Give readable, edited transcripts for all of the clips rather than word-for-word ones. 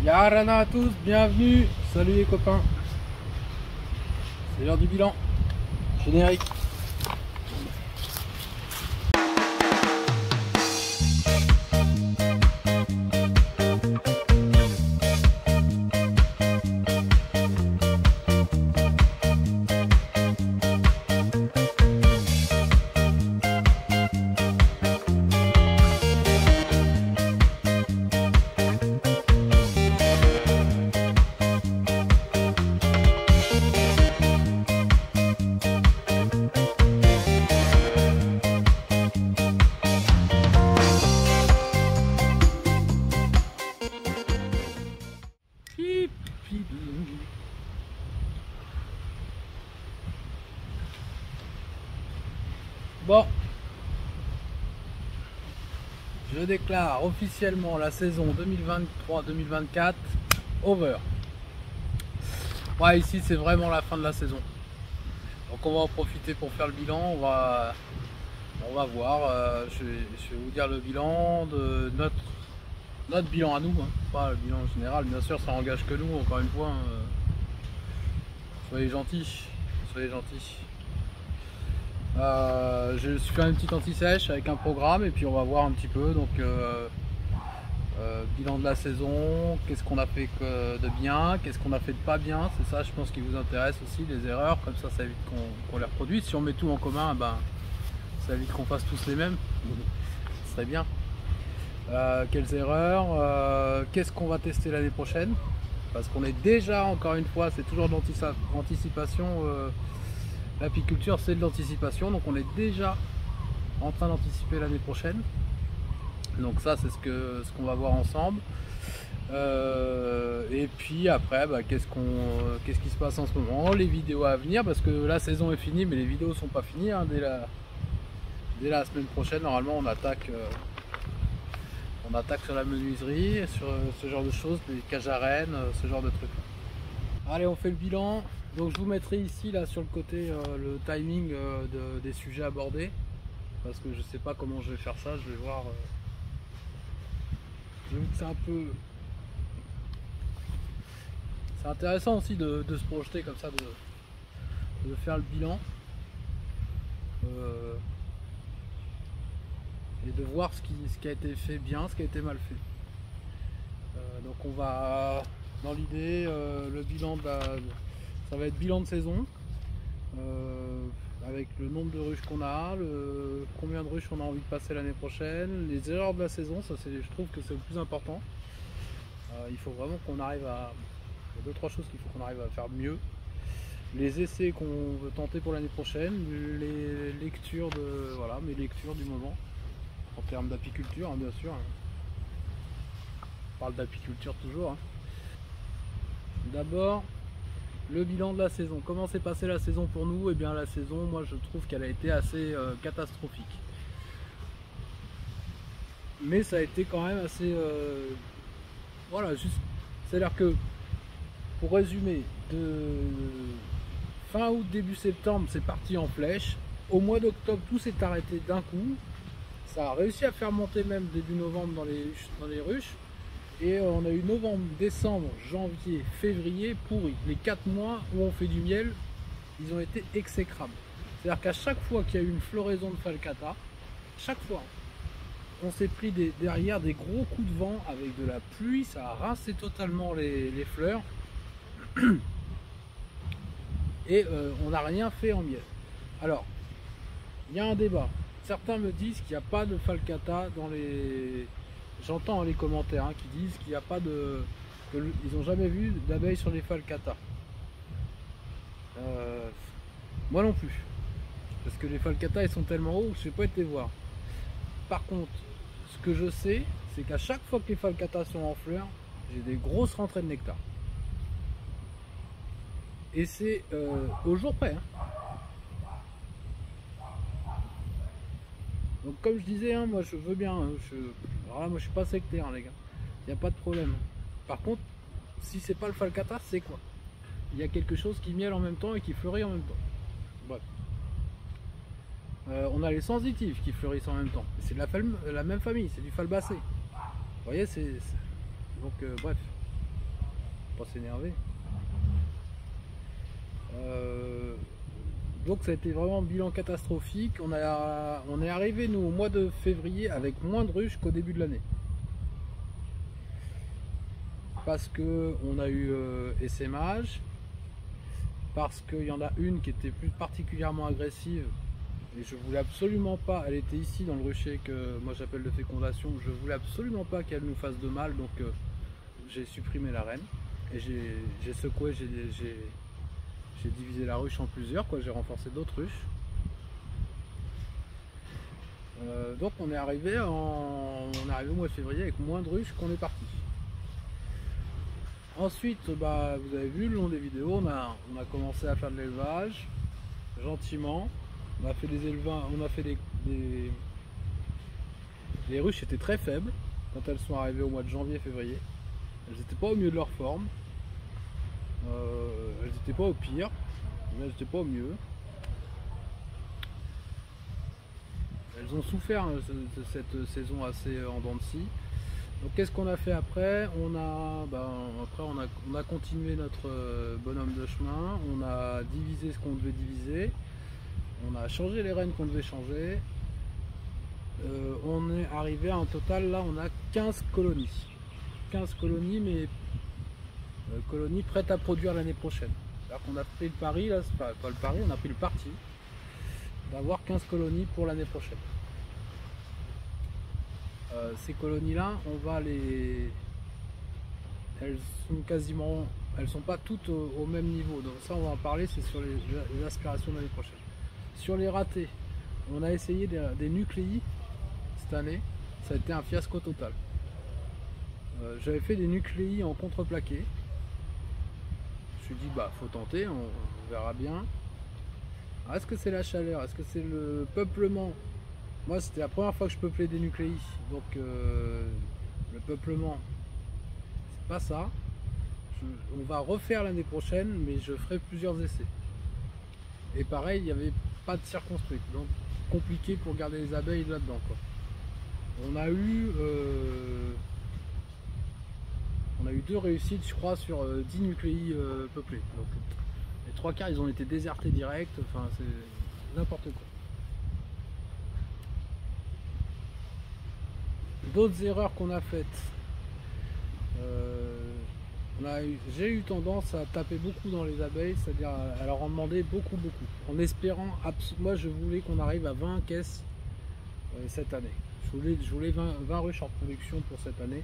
Yarana à tous, bienvenue, salut les copains. C'est l'heure du bilan. Générique. Bon, je déclare officiellement la saison 2023-2024 over. Ouais, ici c'est vraiment la fin de la saison. Donc on va en profiter pour faire le bilan. On va voir. Je vais vous dire le bilan de notre bilan à nous, hein. Pas le bilan général. Bien sûr, ça engage que nous. Encore une fois, hein. Soyez gentils, soyez gentils. Je suis fait une petite anti-sèche avec un programme et puis on va voir un petit peu. Donc bilan de la saison, qu'est-ce qu'on a fait de bien, qu'est-ce qu'on a fait de pas bien, c'est ça je pense qui vous intéresse aussi, les erreurs, comme ça évite qu'on les reproduise. Si on met tout en commun, ben, ça évite qu'on fasse tous les mêmes, ce serait bien. Quelles erreurs, qu'est-ce qu'on va tester l'année prochaine, parce qu'on est déjà, encore une fois, c'est toujours de l'anticipation. L'apiculture c'est de l'anticipation, donc on est déjà en train d'anticiper l'année prochaine. Donc ça c'est ce qu'on va voir ensemble. Et puis après qu'est-ce qui se passe en ce moment, les vidéos à venir, parce que la saison est finie mais les vidéos sont pas finies, hein. Dès la semaine prochaine normalement on attaque sur la menuiserie, sur ce genre de choses, les cages à rennes, ce genre de trucs. Allez, on fait le bilan. Donc je vous mettrai ici là sur le côté le timing des sujets abordés, parce que je sais pas comment je vais faire ça. Je vais voir. J'avoue que c'est intéressant aussi de se projeter comme ça, de faire le bilan et de voir ce qui a été fait bien, ce qui a été mal fait. Donc on va, dans l'idée, le bilan ça va être bilan de saison, avec le nombre de ruches qu'on a, combien de ruches on a envie de passer l'année prochaine, les erreurs de la saison, ça je trouve que c'est le plus important. Il faut vraiment qu'on arrive à... Il y a 2-3 choses qu'il faut qu'on arrive à faire mieux. Les essais qu'on veut tenter pour l'année prochaine, les lectures voilà, mes lectures du moment, en termes d'apiculture, hein, bien sûr. On parle d'apiculture toujours, hein. D'abord, le bilan de la saison. Comment s'est passée la saison pour nous? Eh bien la saison, moi je trouve qu'elle a été assez catastrophique. Mais ça a été quand même assez... voilà, juste... C'est-à-dire que, pour résumer, de fin août, début septembre, c'est parti en flèche. Au mois d'octobre, tout s'est arrêté d'un coup. Ça a réussi à faire monter même début novembre dans les ruches. Et on a eu novembre, décembre, janvier, février pourri. Les 4 mois où on fait du miel, ils ont été exécrables. C'est-à-dire qu'à chaque fois qu'il y a eu une floraison de falcata, chaque fois, on s'est pris derrière des gros coups de vent avec de la pluie, ça a rincé totalement les fleurs. Et on n'a rien fait en miel. Alors, il y a un débat. Certains me disent qu'il n'y a pas de falcata dans les... J'entends les commentaires qui disent qu'il n'y a pas de... ils n'ont jamais vu d'abeilles sur les falcata. Moi non plus. Parce que les falcata ils sont tellement hauts que je ne sais pas été voir. Par contre, ce que je sais, c'est qu'à chaque fois que les falcata sont en fleurs, j'ai des grosses rentrées de nectar. Et c'est au jour près, hein. Donc comme je disais, hein, moi je veux bien, hein, alors là, moi je suis pas sectaire, hein, les gars, il n'y a pas de problème. Par contre, si c'est pas le falcata, c'est quoi? Il y a quelque chose qui miel en même temps et qui fleurit en même temps. Bref. On a les sensitives qui fleurissent en même temps. C'est de la même famille, c'est du falbacé. Vous voyez, donc bref. pas s'énerver. Donc ça a été vraiment un bilan catastrophique. On est arrivé nous au mois de février avec moins de ruches qu'au début de l'année. Parce que on a eu essaimage, parce qu'il y en a une qui était plus particulièrement agressive et je voulais absolument pas, elle était ici dans le rucher que moi j'appelle de fécondation, je voulais absolument pas qu'elle nous fasse de mal, donc j'ai supprimé la reine et j'ai secoué, j'ai divisé la ruche en plusieurs, j'ai renforcé d'autres ruches. Donc on est arrivé au mois de février avec moins de ruches qu'on est parti. Ensuite, vous avez vu le long des vidéos, on a commencé à faire de l'élevage gentiment. On a fait des élevages, on a fait les ruches étaient très faibles quand elles sont arrivées au mois de janvier-février. Elles n'étaient pas au mieux de leur forme. Elles n'étaient pas au pire, mais elles n'étaient pas au mieux. Elles ont souffert cette saison assez en dents de scie. Donc qu'est-ce qu'on a fait après? On a continué notre bonhomme de chemin, on a divisé ce qu'on devait diviser, on a changé les rênes qu'on devait changer. On est arrivé à un total, là on a 15 colonies. 15 colonies, mais colonies prêtes à produire l'année prochaine. Alors qu'on a pris le pari, là, c'est pas le pari, on a pris le parti d'avoir 15 colonies pour l'année prochaine. Ces colonies là, elles sont pas toutes au même niveau, donc ça on va en parler, c'est sur les aspirations de l'année prochaine. Sur les ratés, on a essayé des nucléis cette année, ça a été un fiasco total. J'avais fait des nucléis en contreplaqué, je me suis dit faut tenter, on verra bien. Est-ce que c'est la chaleur, est-ce que c'est le peuplement? Moi c'était la première fois que je peuplais des nucléis, donc le peuplement c'est pas ça. On va refaire l'année prochaine, mais je ferai plusieurs essais. Et pareil, il n'y avait pas de circonstruite, donc compliqué pour garder les abeilles là-dedans. On a eu 2 réussites, je crois, sur 10 nucléis peuplés. Donc les 3 quarts ils ont été désertés direct, enfin c'est n'importe quoi. D'autres erreurs qu'on a faites, j'ai eu tendance à taper beaucoup dans les abeilles, c'est-à-dire à leur en demander beaucoup, en espérant, moi je voulais qu'on arrive à 20 caisses cette année. Je voulais 20 ruches en production pour cette année,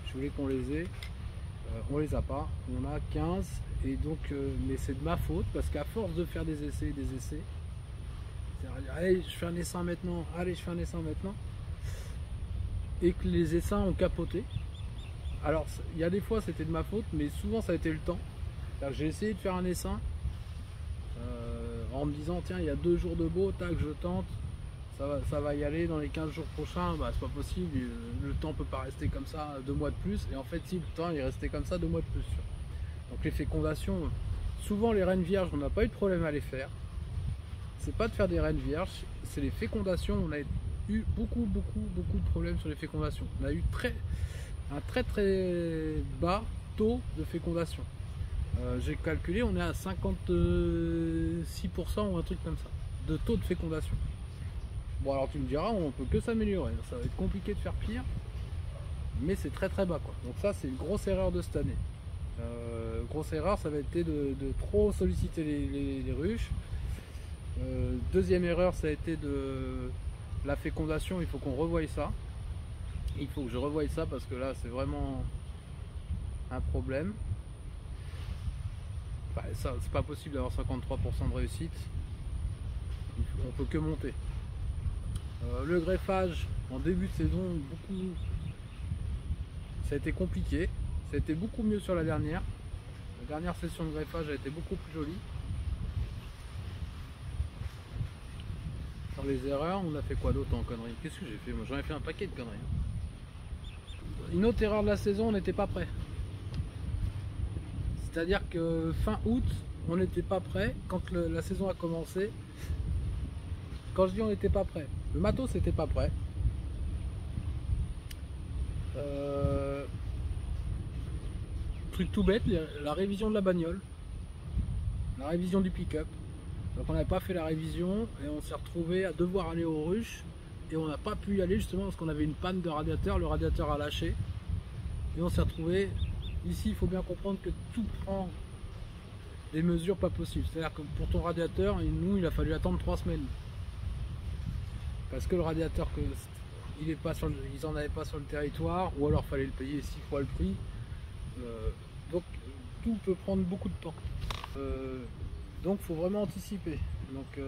je voulais qu'on les ait, on les a pas, on a 15, et donc, mais c'est de ma faute, parce qu'à force de faire des essais, allez je fais un essaim maintenant, allez je fais un essaim maintenant, et que les essaims ont capoté. Alors il y a des fois c'était de ma faute, mais souvent ça a été le temps. J'ai essayé de faire un essaim en me disant tiens il y a 2 jours de beau, tac je tente, ça va y aller dans les 15 jours prochains, c'est pas possible, le temps peut pas rester comme ça 2 mois de plus, et en fait si le temps il est resté comme ça 2 mois de plus. Donc les fécondations, souvent les reines vierges on n'a pas eu de problème à les faire, c'est pas de faire des reines vierges, c'est les fécondations, on a eu beaucoup de problèmes sur les fécondations. On a eu un très bas taux de fécondation. J'ai calculé, on est à 56% ou un truc comme ça de taux de fécondation. Bon alors tu me diras, on peut que s'améliorer, ça va être compliqué de faire pire, mais c'est très bas quoi. Donc ça c'est une grosse erreur de cette année. Grosse erreur, ça va être de trop solliciter les ruches. Deuxième erreur, ça a été de la fécondation, il faut qu'on revoie ça. Il faut que je revoie ça parce que là c'est vraiment un problème. Ça c'est pas possible d'avoir 53% de réussite. On peut que monter. Le greffage en début de saison, ça a été compliqué. Ça a été beaucoup mieux sur la dernière. La dernière session de greffage a été beaucoup plus jolie. Sur les erreurs, on a fait quoi d'autre en conneries? Qu'est-ce que j'ai fait? Moi j'en ai fait un paquet de conneries. Une autre erreur de la saison, on n'était pas prêt. C'est-à-dire que fin août, on n'était pas prêt quand la saison a commencé. Quand je dis on n'était pas prêt, le matos n'était pas prêt. truc tout bête, la révision de la bagnole, la révision du pick-up. Donc on n'avait pas fait la révision et on s'est retrouvé à devoir aller aux ruches et on n'a pas pu y aller justement parce qu'on avait une panne de radiateur, le radiateur a lâché et on s'est retrouvé ici. Il faut bien comprendre que tout prend des mesures pas possibles, c'est-à-dire que pour ton radiateur, nous il a fallu attendre 3 semaines parce que le radiateur ils en avaient pas sur le territoire, ou alors fallait le payer 6 fois le prix. Donc tout peut prendre beaucoup de temps. Donc faut vraiment anticiper. Donc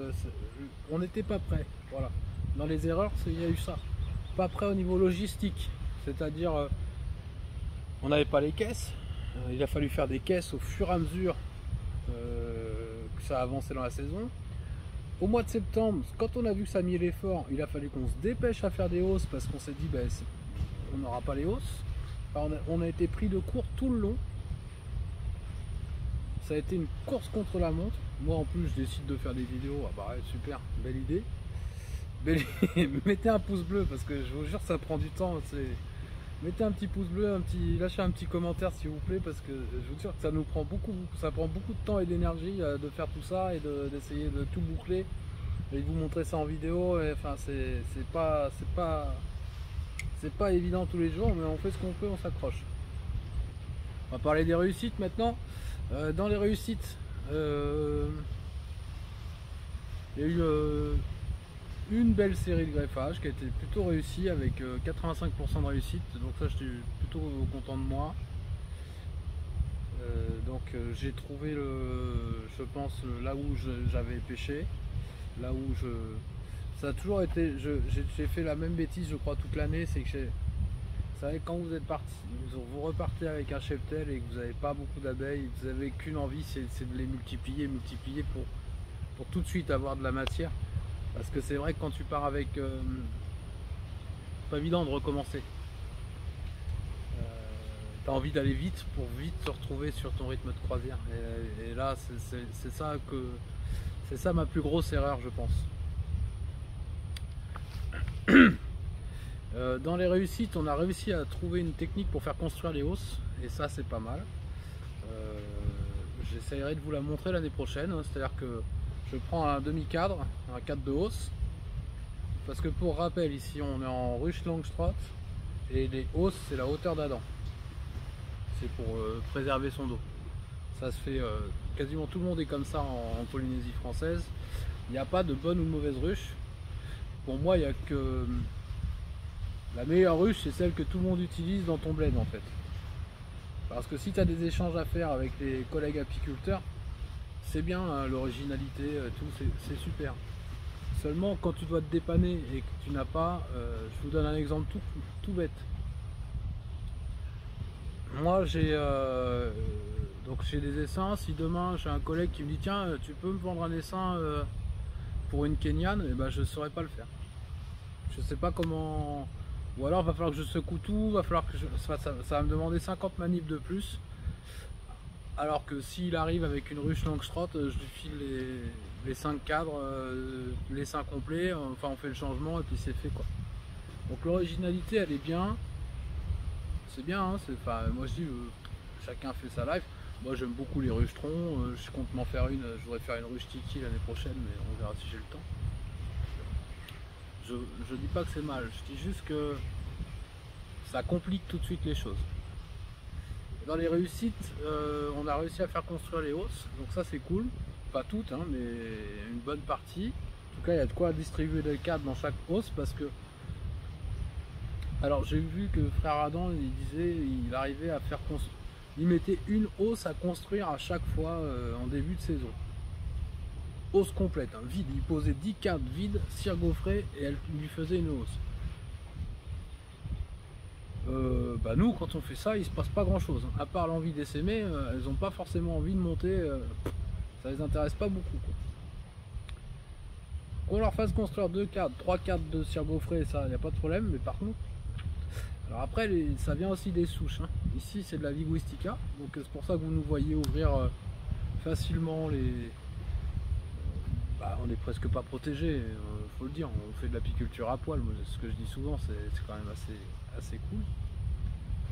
on n'était pas prêt. Voilà. Dans les erreurs, il y a eu ça. Pas prêt au niveau logistique, c'est-à-dire on n'avait pas les caisses. Il a fallu faire des caisses au fur et à mesure que ça a avancé dans la saison. Au mois de septembre, quand on a vu que ça a mis l'effort, il a fallu qu'on se dépêche à faire des hausses parce qu'on s'est dit on n'aura pas les hausses. Alors, on a été pris de court tout le long. Ça a été une course contre la montre. Moi en plus je décide de faire des vidéos. Ah bah ouais, super, belle idée. Mettez un pouce bleu parce que je vous jure ça prend du temps. Mettez un petit pouce bleu, lâchez un petit commentaire s'il vous plaît, parce que je vous jure que ça nous prend ça prend beaucoup de temps et d'énergie de faire tout ça et d'essayer de tout boucler et de vous montrer ça en vidéo. Et, enfin c'est pas évident tous les jours, mais on fait ce qu'on peut, on s'accroche. On va parler des réussites maintenant. Dans les réussites, il y a eu une belle série de greffage qui a été plutôt réussie avec 85% de réussite, donc ça j'étais plutôt content de moi. Donc j'ai trouvé je pense là où j'avais pêché, là où ça a toujours été, j'ai fait la même bêtise je crois toute l'année, c'est que vous savez, quand vous êtes parti, vous repartez avec un cheptel et que vous n'avez pas beaucoup d'abeilles, vous n'avez qu'une envie, c'est de les multiplier pour tout de suite avoir de la matière. Parce que c'est vrai que quand tu pars avec, pas évident de recommencer. Tu as envie d'aller vite pour vite se retrouver sur ton rythme de croisière. Et là, c'est ça ma plus grosse erreur, je pense. Dans les réussites, on a réussi à trouver une technique pour faire construire les hausses, et ça c'est pas mal. J'essaierai de vous la montrer l'année prochaine, hein, c'est à dire que je prends un demi-cadre, un cadre de hausse, parce que pour rappel ici on est en ruche Langstrot et les hausses c'est la hauteur d'Adam, c'est pour préserver son dos. Ça se fait, quasiment tout le monde est comme ça en Polynésie française. Il n'y a pas de bonne ou de mauvaise ruche. Pour moi il n'y a que la meilleure ruche, c'est celle que tout le monde utilise dans ton bled en fait. Parce que si tu as des échanges à faire avec les collègues apiculteurs, c'est bien, hein, l'originalité, tout, c'est super. Seulement quand tu dois te dépanner et que tu n'as pas, je vous donne un exemple tout bête. Moi j'ai des essaims. Si demain j'ai un collègue qui me dit tiens tu peux me vendre un essaim pour une Kenyane, et ben je ne saurais pas le faire. Je sais pas comment. Ou alors il va falloir que je secoue tout, va falloir que ça va me demander 50 manipes de plus. Alors que s'il arrive avec une ruche Langstrot, je lui file les 5 cadres, les 5 complets, enfin on fait le changement et puis c'est fait quoi. Donc l'originalité elle est bien, c'est bien, hein, enfin, moi je dis chacun fait sa life. Moi j'aime beaucoup les ruchetrons, je compte m'en faire une, je voudrais faire une ruche Tiki l'année prochaine, mais on verra si j'ai le temps. Je dis pas que c'est mal, je dis juste que ça complique tout de suite les choses. Dans les réussites, on a réussi à faire construire les hausses, donc ça c'est cool. Pas toutes, hein, mais une bonne partie. En tout cas, il y a de quoi distribuer des cadres dans chaque hausse parce que. Alors j'ai vu que frère Adam, il disait, il arrivait à faire construire. Il mettait une hausse à construire à chaque fois en début de saison. Hausse complète, hein, vide. Il posait 10 cadres vides, cire gaufrée et elle lui faisait une hausse. Bah nous quand on fait ça il se passe pas grand chose, à part l'envie d'essaimer, elles n'ont pas forcément envie de monter, ça les intéresse pas beaucoup quoi. Qu'on leur fasse construire 2 cadres, 3 cadres de cire gaufrée, ça il n'y a pas de problème, mais par contre alors après ça vient aussi des souches, hein. Ici c'est de la Viguistica, donc c'est pour ça que vous nous voyez ouvrir facilement les on n'est presque pas protégé, faut le dire, on fait de l'apiculture à poil. Moi, ce que je dis souvent, c'est quand même assez cool.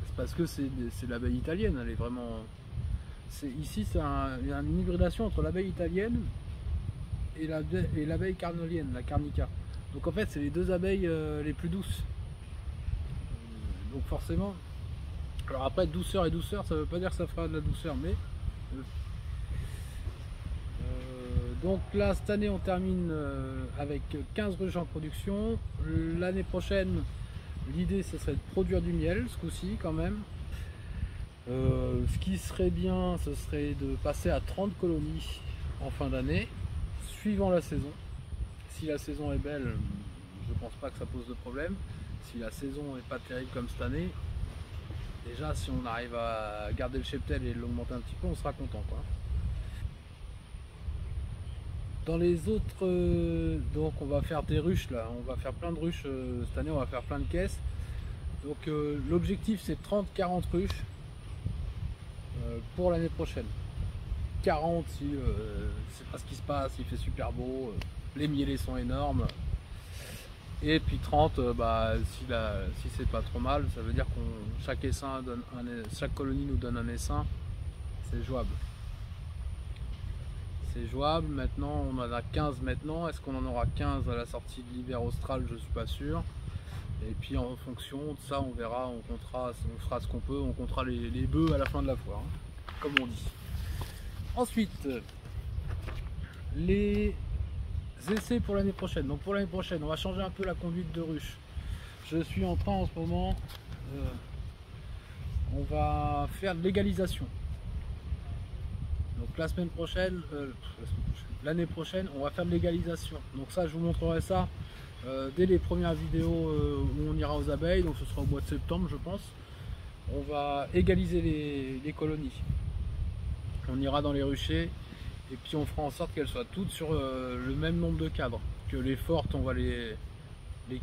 C'est parce que c'est l'abeille italienne, elle est vraiment... Ici, il y a une hybridation entre l'abeille italienne et l'abeille carnolienne, la carnica. Donc en fait, c'est les deux abeilles les plus douces. Donc forcément, alors après douceur et douceur, ça veut pas dire que ça fera de la douceur, mais donc là cette année on termine avec 15 ruches en production. L'année prochaine, l'idée ce serait de produire du miel ce coup-ci quand même. Ce qui serait bien, ce serait de passer à 30 colonies en fin d'année, suivant la saison. Si la saison est belle, je pense pas que ça pose de problème. Si la saison n'est pas terrible comme cette année, déjà si on arrive à garder le cheptel et l'augmenter un petit peu, on sera content, quoi. Dans les autres, donc on va faire des ruches là, on va faire plein de ruches cette année, on va faire plein de caisses. Donc l'objectif c'est 30-40 ruches pour l'année prochaine. 40 si c'est pas ce qui se passe, il fait super beau, les mielés sont énormes. Et puis 30, si c'est pas trop mal, ça veut dire que chaque colonie nous donne un essaim, c'est jouable. C'est jouable. Maintenant on en a 15 maintenant, est-ce qu'on en aura 15 à la sortie de l'hiver austral, je suis pas sûr. Et puis en fonction de ça on verra, on fera ce qu'on peut, on comptera les bœufs à la fin de la foire, hein, comme on dit. Ensuite, les essais pour l'année prochaine. Donc pour l'année prochaine, on va changer un peu la conduite de ruche. Je suis en train en ce moment, on va faire de l'égalisation. Donc la semaine prochaine, l'année prochaine, on va faire de l'égalisation. Donc ça, je vous montrerai ça dès les premières vidéos où on ira aux abeilles. Donc ce sera au mois de septembre, je pense. On va égaliser les colonies. On ira dans les ruchers. Et puis on fera en sorte qu'elles soient toutes sur le même nombre de cadres. Que les fortes, on va les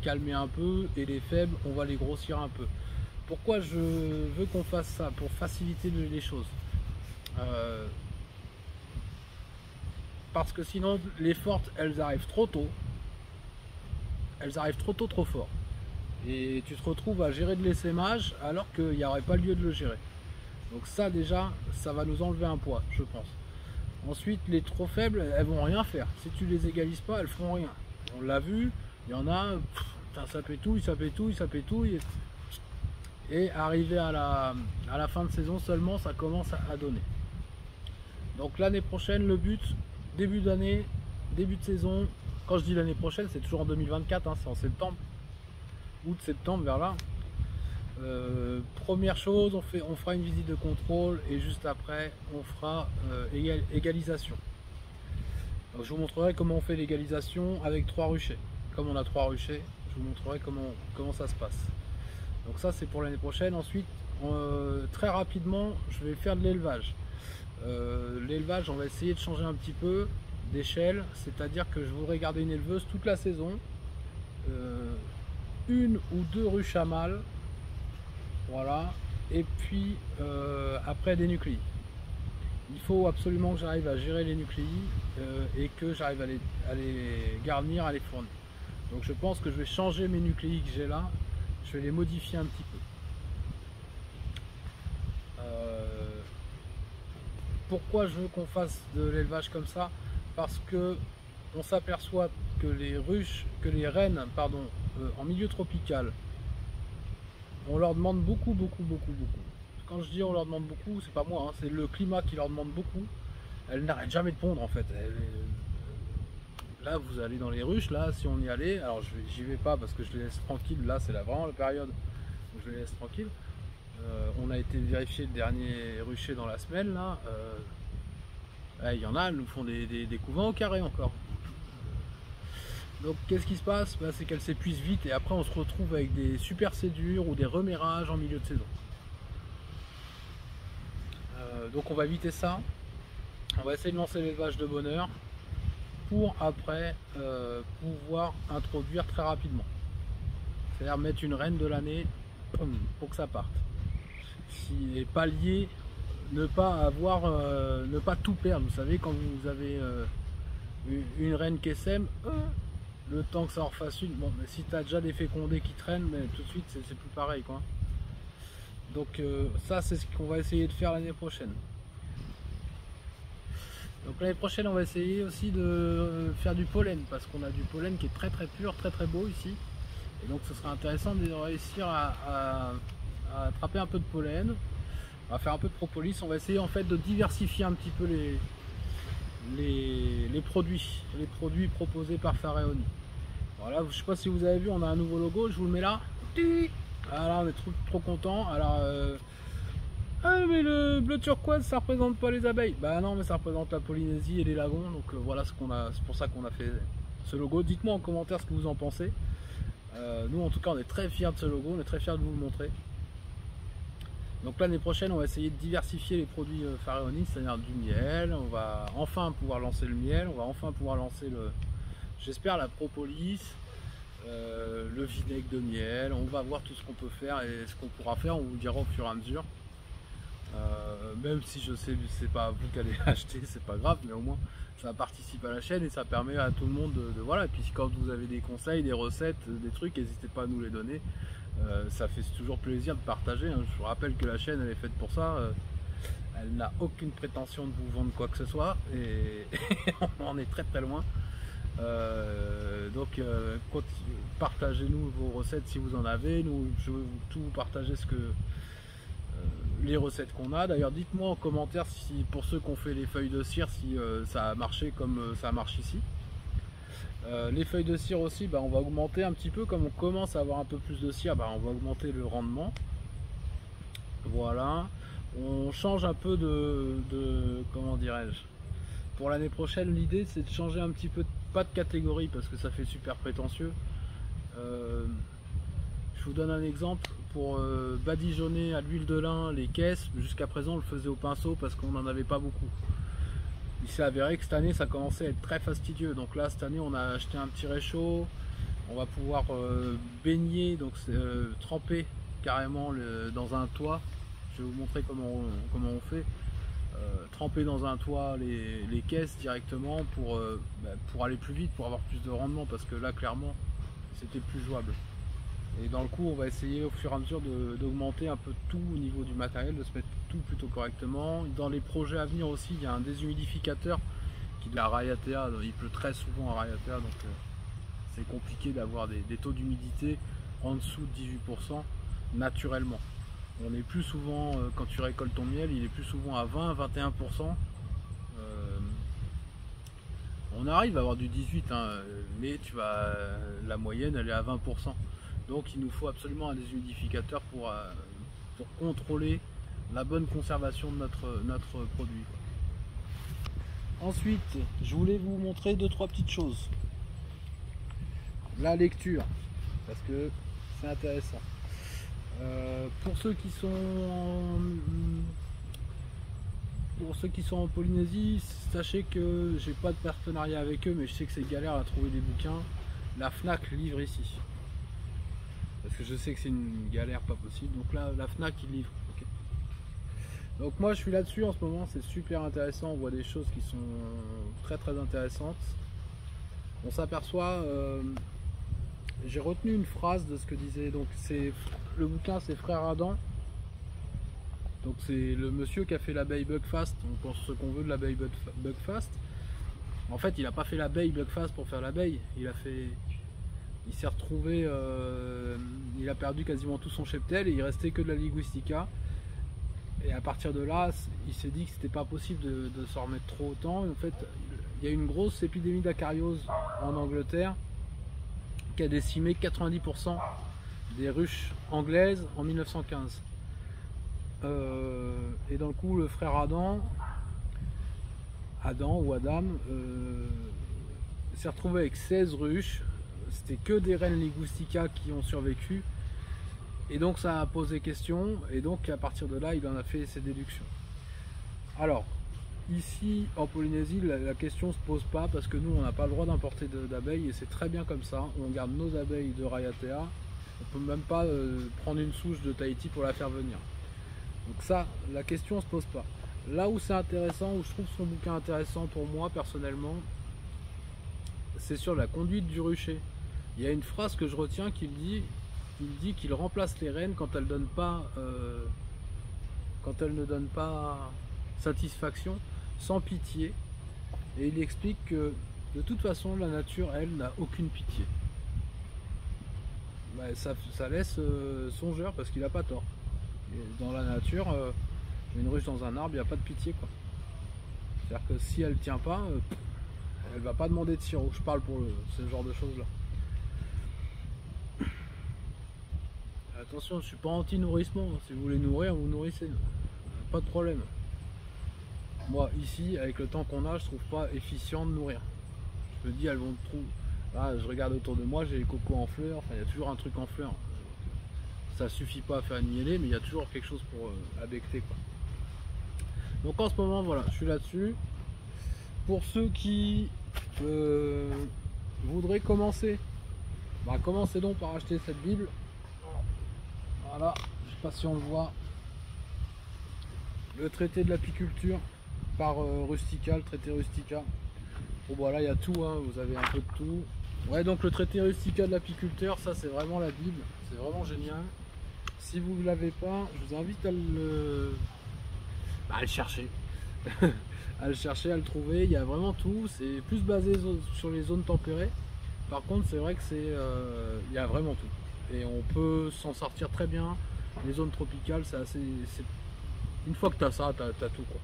calmer un peu, et les faibles, on va les grossir un peu. Pourquoi je veux qu'on fasse ça? Pour faciliter les choses. Parce que sinon, les fortes, elles arrivent trop tôt. Elles arrivent trop tôt, trop fort. Et tu te retrouves à gérer de l'essaimage alors qu'il n'y aurait pas lieu de le gérer. Donc ça déjà, ça va nous enlever un poids, je pense. Ensuite, les trop faibles, elles vont rien faire. Si tu les égalises pas, elles feront rien. On l'a vu, il y en a, ça pétouille, ça pétouille, ça pétouille. Et arrivé à la fin de saison seulement, ça commence à donner. Donc l'année prochaine, le but, début d'année, début de saison, quand je dis l'année prochaine, c'est toujours en 2024, hein, c'est en septembre, août-septembre, vers là. Première chose, on fera une visite de contrôle et juste après on fera égalisation. Donc, je vous montrerai comment on fait l'égalisation avec 3 ruchers. Comme on a 3 ruchers, je vous montrerai comment ça se passe. Donc ça c'est pour l'année prochaine. Ensuite, très rapidement, je vais faire de l'élevage. L'élevage, on va essayer de changer un petit peu d'échelle, c'est-à-dire que je voudrais garder une éleveuse toute la saison, 1 ou 2 ruches à mâle. Voilà, et puis après des nucléis. Il faut absolument que j'arrive à gérer les nucléis et que j'arrive à les garnir, à les fournir. Donc je pense que je vais changer mes nucléis que j'ai là, je vais les modifier un petit peu. Pourquoi je veux qu'on fasse de l'élevage comme ça? Parce que on s'aperçoit que les rennes, en milieu tropical, on leur demande beaucoup. Quand je dis on leur demande beaucoup, c'est pas moi, hein, c'est le climat qui leur demande beaucoup. Elles n'arrêtent jamais de pondre en fait. Là vous allez dans les ruches, là si on y allait, alors j'y vais pas parce que je les laisse tranquilles, là c'est vraiment la période où je les laisse tranquilles. On a été vérifier le dernier rucher dans la semaine là. Il y en a, elles nous font des couvents au carré encore. Donc qu'est-ce qui se passe? C'est qu'elles s'épuisent vite et après on se retrouve avec des super cédures ou des remérages en milieu de saison. Donc on va éviter ça. On va essayer de lancer l'élevage de bonne heure pour après pouvoir introduire très rapidement. C'est-à-dire mettre une reine de l'année pour que ça parte. Et pallier, ne pas tout perdre. Vous savez, quand vous avez une reine qui sème, le temps que ça en refasse une, bon, mais si tu as déjà des fécondés qui traînent, mais tout de suite c'est plus pareil quoi. Donc ça c'est ce qu'on va essayer de faire l'année prochaine. Donc l'année prochaine on va essayer aussi de faire du pollen, parce qu'on a du pollen qui est très très pur, très très beau ici. Et donc ce sera intéressant de réussir à attraper un peu de pollen, on va faire un peu de propolis. On va essayer en fait de diversifier un petit peu les produits proposés par Fareoni. Voilà, je ne sais pas si vous avez vu, on a un nouveau logo, je vous le mets là. Voilà, on est trop content. Alors ah mais le bleu turquoise ça représente pas les abeilles. Bah non, mais ça représente la Polynésie et les lagons. Donc voilà ce qu'on a, c'est pour ça qu'on a fait ce logo. Dites-moi en commentaire ce que vous en pensez. Nous en tout cas on est très fiers de ce logo, on est très fiers de vous le montrer. Donc l'année prochaine on va essayer de diversifier les produits Fareoni, c'est-à-dire du miel. On va enfin pouvoir lancer le miel, on va enfin pouvoir lancer j'espère la propolis, le vinaigre de miel. On va voir tout ce qu'on peut faire et ce qu'on pourra faire, on vous le dira au fur et à mesure. Même si je sais c'est pas vous qui allez acheter, c'est pas grave, mais au moins ça participe à la chaîne et ça permet à tout le monde de voilà. Et puis quand vous avez des conseils, des recettes, des trucs, n'hésitez pas à nous les donner. Ça fait toujours plaisir de partager, hein. Je vous rappelle que la chaîne elle est faite pour ça. Elle n'a aucune prétention de vous vendre quoi que ce soit et on en est très très loin. Donc partagez-nous vos recettes si vous en avez. Nous, je veux tout partager les recettes qu'on a. D'ailleurs dites-moi en commentaire si pour ceux qui ont fait les feuilles de cire, si ça a marché comme ça marche ici. Les feuilles de cire aussi, bah, on va augmenter un petit peu, comme on commence à avoir un peu plus de cire, bah, on va augmenter le rendement. Voilà, on change un peu comment dirais-je, pour l'année prochaine l'idée c'est de changer un petit peu, pas de catégorie parce que ça fait super prétentieux. Je vous donne un exemple. Pour badigeonner à l'huile de lin les caisses, jusqu'à présent on le faisait au pinceau parce qu'on n'en avait pas beaucoup. Il s'est avéré que cette année ça commençait à être très fastidieux, donc là cette année on a acheté un petit réchaud. On va pouvoir baigner, donc tremper carrément dans un toit. Je vais vous montrer comment on fait. Tremper dans un toit les caisses directement pour aller plus vite, pour avoir plus de rendement, parce que là clairement c'était plus jouable. Et dans le coup on va essayer au fur et à mesure d'augmenter un peu tout au niveau du matériel, de se mettre tout plutôt correctement. Dans les projets à venir aussi, il y a un déshumidificateur qui est à Raiatea, il pleut très souvent à Raiatea, donc c'est compliqué d'avoir des taux d'humidité en dessous de 18% naturellement. On est plus souvent, quand tu récoltes ton miel, il est plus souvent à 20-21%. On arrive à avoir du 18, hein, mais la moyenne elle est à 20%. Donc il nous faut absolument un déshumidificateur pour contrôler la bonne conservation de notre produit. Ensuite, je voulais vous montrer 2-3 petites choses. La lecture, parce que c'est intéressant. Pour ceux qui sont en Polynésie, sachez que j'ai pas de partenariat avec eux, mais je sais que c'est galère à trouver des bouquins. La Fnac livre ici. Parce que je sais que c'est une galère pas possible. Donc là, la Fnac il livre. Okay. Donc moi je suis là-dessus en ce moment, c'est super intéressant. On voit des choses qui sont très très intéressantes. On s'aperçoit, j'ai retenu une phrase de ce que disait, donc le bouquin c'est Frère Adam. Donc c'est le monsieur qui a fait l'abeille Buckfast. On pense ce qu'on veut de l'abeille Buckfast. En fait il n'a pas fait l'abeille Buckfast pour faire l'abeille. Il s'est retrouvé, il a perdu quasiment tout son cheptel et il restait que de la linguistica. Et à partir de là, il s'est dit que c'était pas possible de s'en remettre trop autant. Et en fait, il y a eu une grosse épidémie d'acariose en Angleterre qui a décimé 90% des ruches anglaises en 1915. Et dans le coup, le frère Adam s'est retrouvé avec 16 ruches. C'était que des reines linguistica qui ont survécu. Et donc ça a posé question. Et donc à partir de là, il en a fait ses déductions. Alors, ici en Polynésie, la question ne se pose pas parce que nous, on n'a pas le droit d'importer d'abeilles et c'est très bien comme ça. On garde nos abeilles de Raiatea. On ne peut même pas prendre une souche de Tahiti pour la faire venir. Donc ça, la question ne se pose pas. Là où c'est intéressant, où je trouve son bouquin intéressant pour moi personnellement, c'est sur la conduite du rucher. Il y a une phrase que je retiens qui me dit il dit qu'il remplace les rennes quand elles ne donnent pas satisfaction, sans pitié. Et il explique que de toute façon la nature, elle, n'a aucune pitié. Bah, ça laisse songeur parce qu'il n'a pas tort. Et dans la nature, une ruche dans un arbre, il n'y a pas de pitié, quoi. C'est-à-dire que si elle tient pas, elle va pas demander de sirop. Je parle pour ce genre de choses là. Attention, je suis pas anti-nourrissement. Si vous voulez nourrir, vous nourrissez. Pas de problème. Moi, ici, avec le temps qu'on a, je trouve pas efficient de nourrir. Je me dis, elles vont trouver. Là, je regarde autour de moi, j'ai les cocos en fleurs. Enfin, il y a toujours un truc en fleurs. Ça suffit pas à faire une mielée, mais il y a toujours quelque chose pour abecter, quoi. Donc en ce moment, voilà, je suis là-dessus. Pour ceux qui voudraient commencer, bah, commencez donc par acheter cette Bible. Voilà, je sais pas si on le voit. Le traité de l'apiculture par Rustica, le traité Rustica. Bon voilà, il y a tout, hein, vous avez un peu de tout. Ouais, donc le traité Rustica de l'apiculteur, ça c'est vraiment la Bible, c'est vraiment génial. Si vous ne l'avez pas, je vous invite à le chercher. À le chercher, à le trouver. Il y a vraiment tout, c'est plus basé sur les zones tempérées. Par contre, c'est vrai que il y a vraiment tout. Et on peut s'en sortir très bien. Les zones tropicales, c'est assez. Une fois que tu as ça, tu as tout, quoi.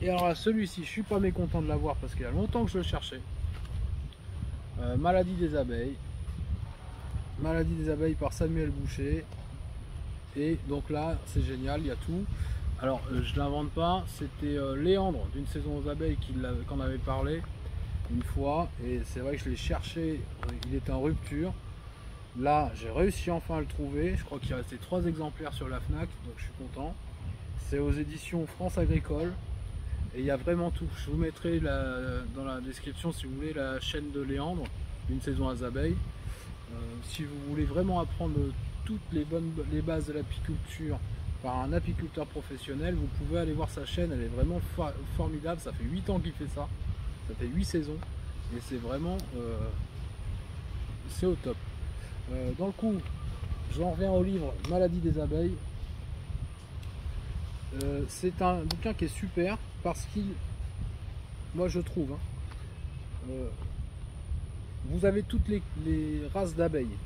Et alors celui-ci, je suis pas mécontent de l'avoir parce qu'il y a longtemps que je le cherchais. Maladie des abeilles. Maladie des abeilles par Samuel Boucher. Et donc là, c'est génial, il y a tout. Alors, je l'invente pas, c'était Léandre d'une saison aux abeilles qu'en avait parlé une fois. Et c'est vrai que je l'ai cherché, il était en rupture. Là, j'ai réussi enfin à le trouver. Je crois qu'il restait 3 exemplaires sur la Fnac, donc je suis content. C'est aux éditions France Agricole. Et il y a vraiment tout. Je vous mettrai dans la description, si vous voulez, la chaîne de Léandre, d'une saison aux abeilles. Si vous voulez vraiment apprendre toutes les bases de l'apiculture par un apiculteur professionnel, vous pouvez aller voir sa chaîne. Elle est vraiment formidable. Ça fait 8 ans qu'il fait ça. Ça fait 8 saisons. Et c'est vraiment... c'est au top. Dans le coup, j'en reviens au livre Maladie des abeilles. C'est un bouquin qui est super parce qu'il, moi je trouve, vous avez toutes les races d'abeilles,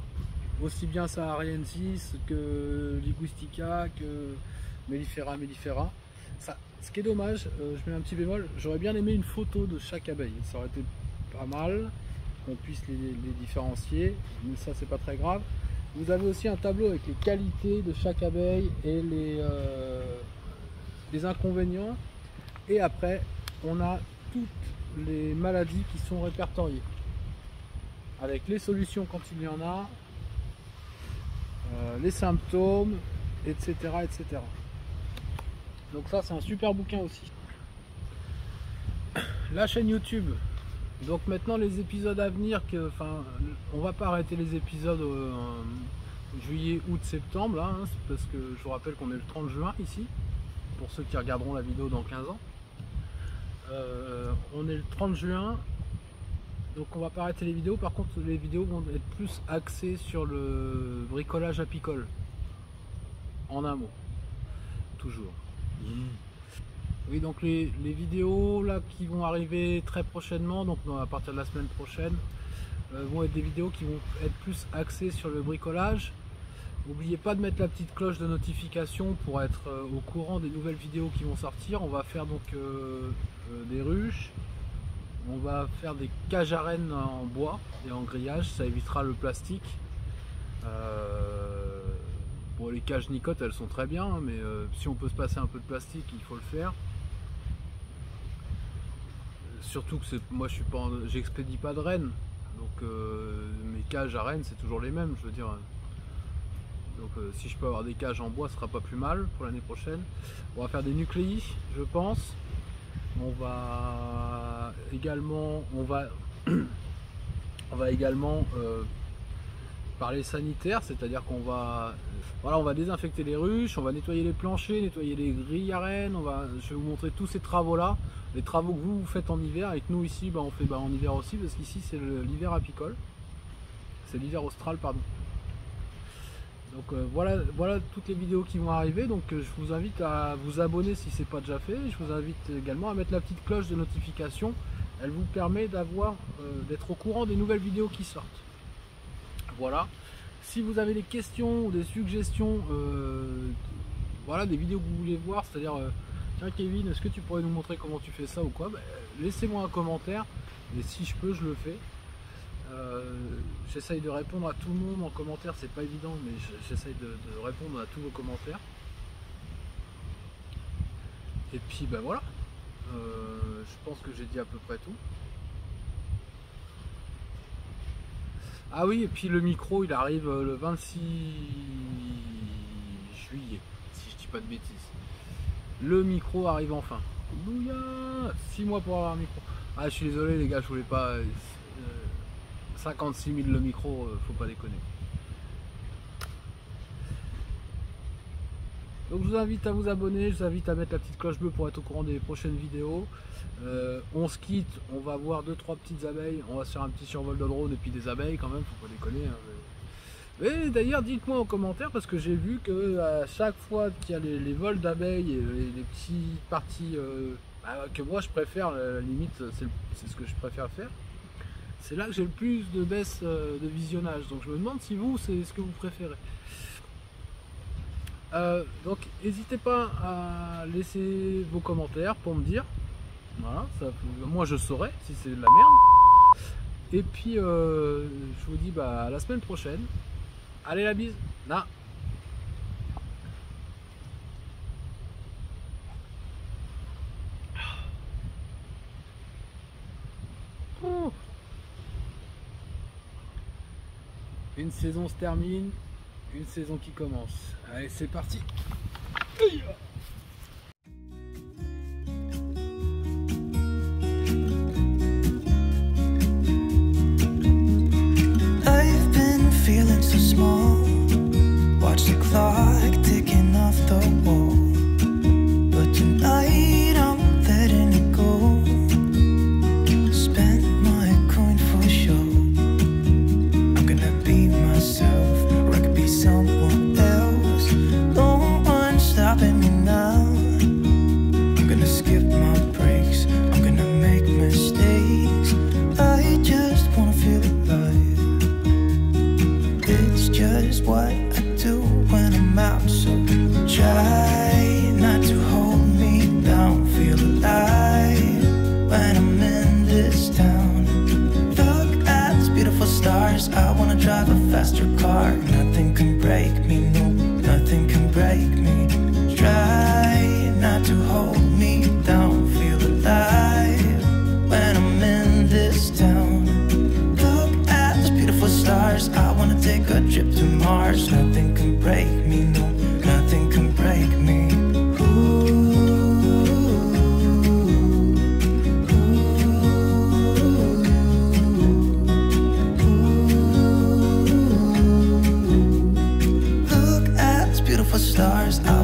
aussi bien Sahariensis que Liguistica, que Mellifera mellifera. Ça, ce qui est dommage, je mets un petit bémol, j'aurais bien aimé une photo de chaque abeille, ça aurait été pas mal, qu'on puisse les différencier, mais ça c'est pas très grave. Vous avez aussi un tableau avec les qualités de chaque abeille et les inconvénients, et après on a toutes les maladies qui sont répertoriées avec les solutions quand il y en a, les symptômes, etc., etc. Donc ça c'est un super bouquin aussi. La chaîne YouTube, donc maintenant les épisodes à venir, on va pas arrêter les épisodes juillet, août, septembre là, hein, parce que je vous rappelle qu'on est le 30 juin ici, pour ceux qui regarderont la vidéo dans 15 ans. On est le 30 juin, donc on va pas arrêter les vidéos. Par contre, les vidéos vont être plus axées sur le bricolage apicole, en un mot, toujours. Oui, donc les vidéos là qui vont arriver très prochainement, donc à partir de la semaine prochaine, vont être des vidéos qui vont être plus axées sur le bricolage. N'oubliez pas de mettre la petite cloche de notification pour être au courant des nouvelles vidéos qui vont sortir. On va faire donc des ruches, on va faire des cages à rennes en bois et en grillage, ça évitera le plastique. Bon, les cages Nicotte elles sont très bien, hein, mais si on peut se passer un peu de plastique, il faut le faire. Surtout que moi j'expédie pas de rennes, donc mes cages à rennes c'est toujours les mêmes, je veux dire. Donc si je peux avoir des cages en bois, ce sera pas plus mal pour l'année prochaine. On va faire des nucléis, je pense. On va également, parler sanitaire, c'est-à-dire qu'on va, voilà, on va désinfecter les ruches, on va nettoyer les planchers, nettoyer les grilles à rennes. Je vais vous montrer tous ces travaux-là, les travaux que vous faites en hiver et que nous ici, on fait en hiver aussi, parce qu'ici c'est l'hiver apicole, c'est l'hiver austral, pardon. Donc voilà toutes les vidéos qui vont arriver. Donc je vous invite à vous abonner si ce n'est pas déjà fait. Je vous invite également à mettre la petite cloche de notification. Elle vous permet d'être au courant des nouvelles vidéos qui sortent. Voilà. Si vous avez des questions ou des suggestions, voilà, des vidéos que vous voulez voir, c'est-à-dire tiens Kevin, est-ce que tu pourrais nous montrer comment tu fais ça ou quoi, laissez-moi un commentaire et si je peux, je le fais. J'essaye de répondre à tout le monde en commentaire, c'est pas évident, mais j'essaye de répondre à tous vos commentaires. Et puis voilà, je pense que j'ai dit à peu près tout. Ah oui, et puis le micro il arrive le 26 juillet, si je dis pas de bêtises. Le micro arrive enfin. Bouya, 6 mois pour avoir un micro. Ah, je suis désolé les gars, je voulais pas. 56 000 le micro, faut pas déconner. Donc je vous invite à vous abonner, je vous invite à mettre la petite cloche bleue pour être au courant des prochaines vidéos. On se quitte, on va voir 2-3 petites abeilles, on va se faire un petit survol de drone et puis des abeilles quand même, faut pas déconner. Hein, mais d'ailleurs dites-moi en commentaire, parce que j'ai vu que à chaque fois qu'il y a les vols d'abeilles et les petites parties que moi je préfère, à la limite c'est ce que je préfère faire, c'est là que j'ai le plus de baisse de visionnage. Donc je me demande si vous, c'est ce que vous préférez. Donc n'hésitez pas à laisser vos commentaires pour me dire. Voilà, moi je saurai si c'est de la merde. Et puis je vous dis à la semaine prochaine. Allez, la bise. Na. Une saison se termine, une saison qui commence. Allez, c'est parti. I've been feeling so small. Watch the clock ticking off the wall. But tonight I'm letting it go. Spend my coin for sure. I'm gonna be myself, or I could be someone else. No one's stopping me now. I'm gonna skip my breaks, I'm gonna make mistakes. I just wanna feel alive. It's just what I do when I'm out, so try not to hold me down. Feel alive when I'm in this town. Look at these beautiful stars, I wanna drive a faster car. Nothing can break me, no, nothing can break me. Try not to hold me down. Feel alive when I'm in this town. Look at these beautiful stars, I wanna take a trip to Mars. Nothing can break me, no, nothing can break me. Look at these beautiful stars, I